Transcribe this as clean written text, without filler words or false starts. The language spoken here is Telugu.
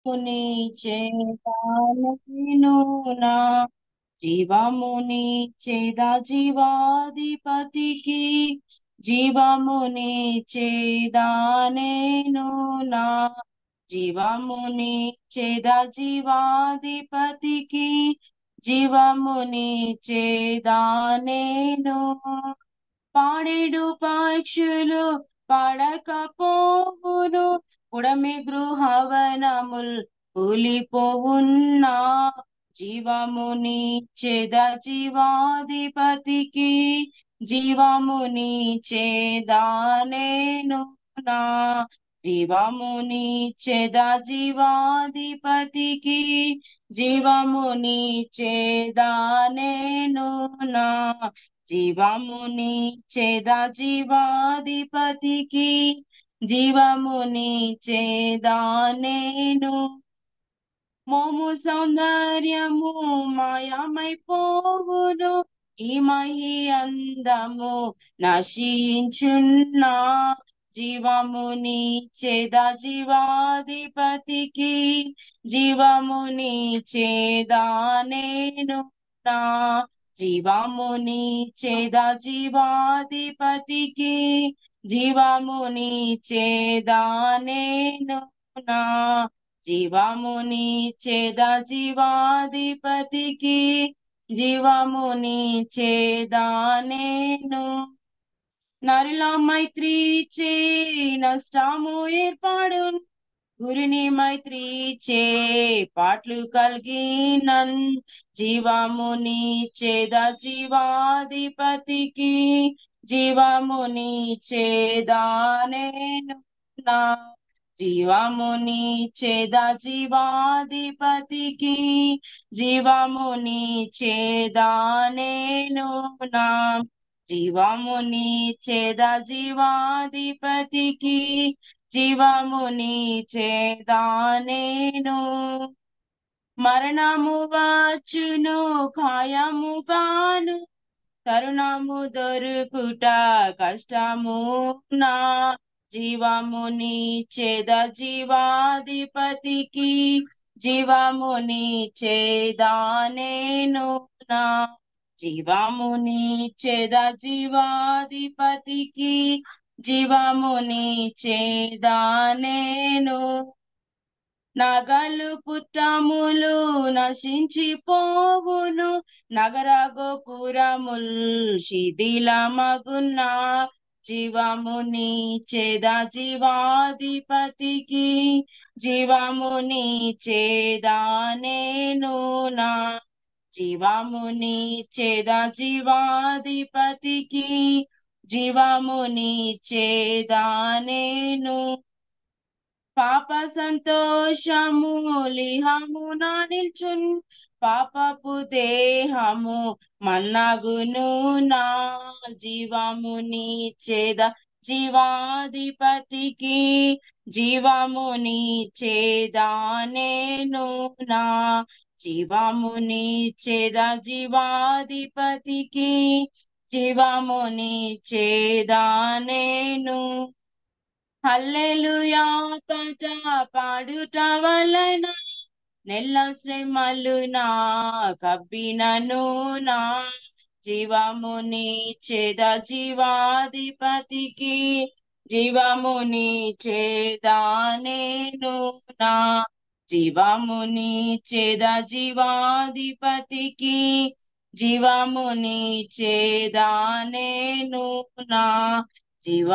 ముని చేతాను నా జీవముని చేద జీవాధిపతికి జీవముని చేదానేను నా జీవముని చేద జీవాధిపతికి జీవముని చేదానేను పాడేడు పక్షులు పడకపోవును ఉడమి గృహవనముల్ కూలిపోవున్నా జీవముని చేద జీవాధిపతికి జీవముని చేదానేను నా జీవముని చేద జీవాధిపతికి జీవముని చేదానేను నా జీవముని చేద జీవాధిపతికి జీవముని చేదానేను మోము సౌందర్యము మాయమైపోవును ఈ మహి అందము నశించున్నా జీవముని చేద జీవాధిపతికి జీవముని చేదానేను నా జీవముని చేద జీవాధిపతికి జీవముని చేదానేను నా జీవముని చేద జీవాధిపతికి జీవముని చేదానేను నరుల మైత్రి చే నష్టము ఏర్పడు గురుని మైత్రి చే పాట్లు కలిగినన్ జీవముని చేద జీవాధిపతికి జీవముని చేదానేను నా జీవముని చేద జీవాధిపతికి జీవముని చేదానేను నా జీవముని చేద జీవాధిపతికి జీవముని చేదానేను మరణము వచ్చును ఖాయముగాను తరుణము దొరుకుట కష్టము నా జీవముని చేద జీవాధిపతికి జీవముని చేదానేను నా జీవముని చేద జీవాధిపతికి జీవముని చేదానేను నగలు పుట్టములు నశించిపోవును నగర గోపురముల్ శిథిలమగున్నా జీవముని చేద జీవాధిపతికి జీవముని చేదానేను నా జీవముని చేద జీవాధిపతికి జీవముని చేదానేను పాప సంతోషము లిహమున నిల్చున్ పాపపు దేహము మన్నగును నా జీవముని చేద జీవాధిపతికి జీవముని చేదానేను నా జీవముని చేద జీవాధిపతికి జీవముని చేదానేను హల్లెలూయా పాట పాడుట వలన నెల్ల శ్రమలు నా కబ్బినను నా జీవముని చేద జీవాధిపతికి జీవముని చేదానేను నా జీవముని చేద జీవాధిపతికి జీవముని చేదానేను నా జీవ